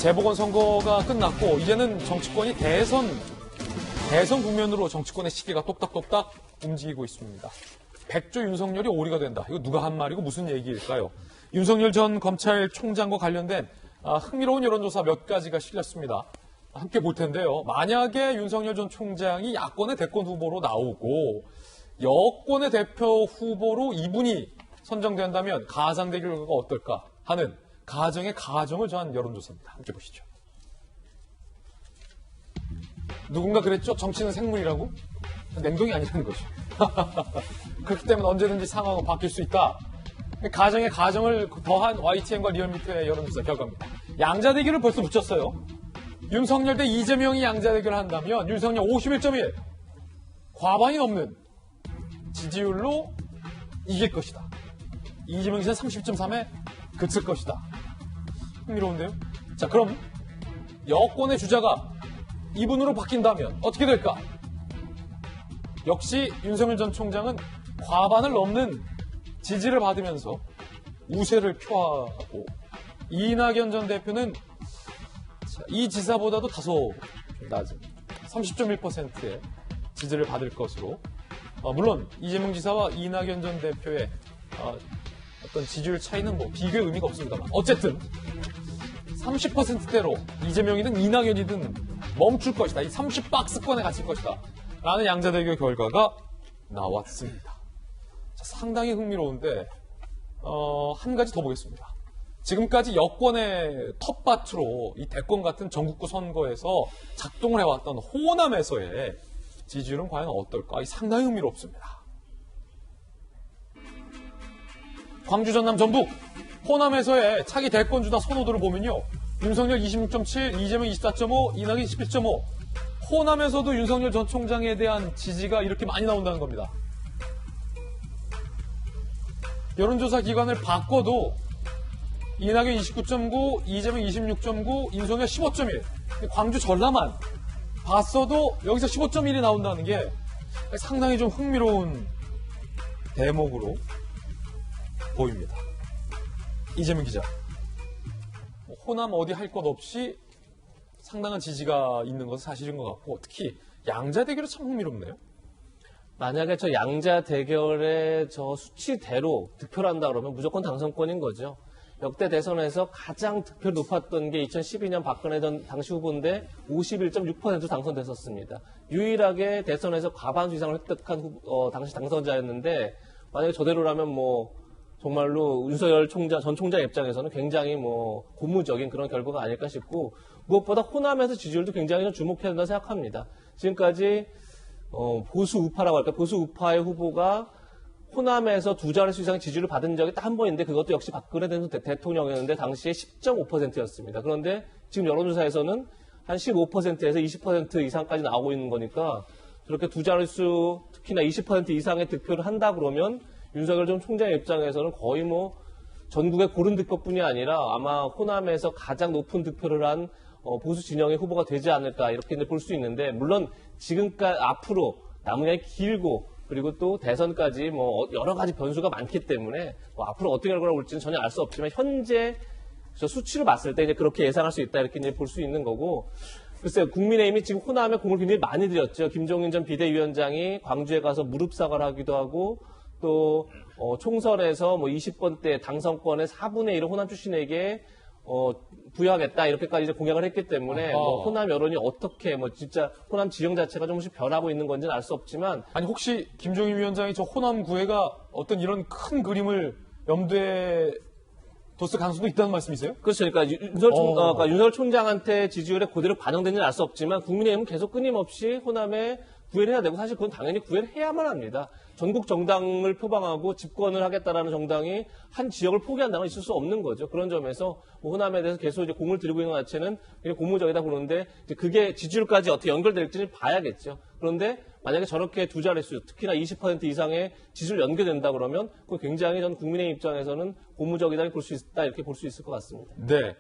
재보궐선거가 끝났고 이제는 정치권이 대선 국면으로 정치권의 시계가 똑딱똑딱 움직이고 있습니다. 백조 윤석열이 오리가 된다. 이거 누가 한 말이고 무슨 얘기일까요? 윤석열 전 검찰총장과 관련된 흥미로운 여론조사 몇 가지가 실렸습니다. 함께 볼 텐데요. 만약에 윤석열 전 총장이 야권의 대권 후보로 나오고 여권의 대표 후보로 이분이 선정된다면 가상대 결과가 어떨까 하는 가정의 가정을 더한 여론조사입니다. 함께 보시죠. 누군가 그랬죠? 정치는 생물이라고? 냉동이 아니라는 거죠. 그렇기 때문에 언제든지 상황은 바뀔 수 있다. 가정의 가정을 더한 YTN과 리얼미터의 여론조사 결과입니다. 양자대결을 벌써 붙였어요. 윤석열 대 이재명이 양자대결을 한다면 윤석열 51.1, 과반이 넘는 지지율로 이길 것이다. 이재명 기자 30.3에 그칠 것이다. 흥미로운데요? 자, 그럼 여권의 주자가 이분으로 바뀐다면 어떻게 될까? 역시 윤석열 전 총장은 과반을 넘는 지지를 받으면서 우세를 표하고 이낙연 전 대표는 이 지사보다도 다소 낮은 30.1%의 지지를 받을 것으로 물론 이재명 지사와 이낙연 전 대표의 어떤 지지율 차이는 비교의 의미가 없습니다만 어쨌든 30%대로 이재명이든 이낙연이든 멈출 것이다. 이 30박스권에 갇힐 것이다. 라는 양자대결 결과가 나왔습니다. 자, 상당히 흥미로운데 한 가지 더 보겠습니다. 지금까지 여권의 텃밭으로 이 대권 같은 전국구 선거에서 작동을 해왔던 호남에서의 지지율은 과연 어떨까? 상당히 흥미롭습니다. 광주, 전남, 전북, 호남에서의 차기 대권 주자 선호도를 보면요. 윤석열 26.7, 이재명 24.5, 이낙연 11.5. 호남에서도 윤석열 전 총장에 대한 지지가 이렇게 많이 나온다는 겁니다. 여론조사 기관을 바꿔도 이낙연 29.9, 이재명 26.9, 윤석열 15.1. 광주 전라만 봤어도 여기서 15.1이 나온다는 게 상당히 좀 흥미로운 대목으로 보입니다. 이재명 기자. 호남 어디 할 것 없이 상당한 지지가 있는 것은 사실인 것 같고 특히 양자 대결이 참 흥미롭네요. 만약에 저 양자 대결의 저 수치대로 득표를 한다 그러면 무조건 당선권인 거죠. 역대 대선에서 가장 득표 높았던 게 2012년 박근혜 전 당시 후보인데 51.6% 당선됐었습니다. 유일하게 대선에서 과반수 이상을 획득한 당시 당선자였는데 만약에 저대로라면 정말로 윤석열 전 총장 입장에서는 굉장히 고무적인 그런 결과가 아닐까 싶고 무엇보다 호남에서 지지율도 굉장히 좀 주목해야 된다고 생각합니다. 지금까지 보수 우파라고 할까 보수 우파의 후보가 호남에서 두 자릿수 이상의 지지율을 받은 적이 딱 한 번인데 그것도 역시 박근혜 대통령이었는데 당시에 10.5%였습니다. 그런데 지금 여론조사에서는 한 15%에서 20% 이상까지 나오고 있는 거니까 그렇게 두 자릿수 특히나 20% 이상의 득표를 한다 그러면 윤석열 전 총장의 입장에서는 거의 전국의 고른 득표뿐이 아니라 아마 호남에서 가장 높은 득표를 한 보수 진영의 후보가 되지 않을까 이렇게 볼 수 있는데 물론 지금까지 앞으로 남은 게 길고 그리고 또 대선까지 여러 가지 변수가 많기 때문에 앞으로 어떻게 결과가 올지는 전혀 알 수 없지만 현재 저 수치를 봤을 때 이제 그렇게 예상할 수 있다 이렇게 이제 볼 수 있는 거고 글쎄요 국민의힘이 지금 호남에 공을 굉장히 많이 들였죠. 김종인 전 비대위원장이 광주에 가서 무릎 사과를 하기도 하고 또 총선에서 20번대 당선권의 4분의 1을 호남 출신에게 부여하겠다 이렇게까지 이제 공약을 했기 때문에 호남 여론이 어떻게 진짜 호남 지형 자체가 조금씩 변하고 있는 건지는 알 수 없지만 아니 혹시 김종인 위원장이 저 호남구회가 어떤 이런 큰 그림을 염두에 뒀을 가능성도 있다는 말씀이세요? 그렇죠. 그러니까 윤석열 총장한테 지지율에 그대로 반영되는지는 알 수 없지만 국민의힘은 계속 끊임없이 호남에 구애를 해야 되고 사실 그건 당연히 구애를 해야만 합니다. 전국 정당을 표방하고 집권을 하겠다라는 정당이 한 지역을 포기한다는 건 있을 수 없는 거죠. 그런 점에서 호남에 대해서 계속 이제 공을 들이고 있는 것 자체는 그냥 고무적이다 그러는데 그게 지지율까지 어떻게 연결될지는 봐야겠죠. 그런데 만약에 저렇게 두 자릿수, 특히나 20% 이상의 지지율 연계된다 그러면 그건 굉장히 전 국민의 입장에서는 고무적이다 볼 수 있다 이렇게 볼 수 있을 것 같습니다. 네.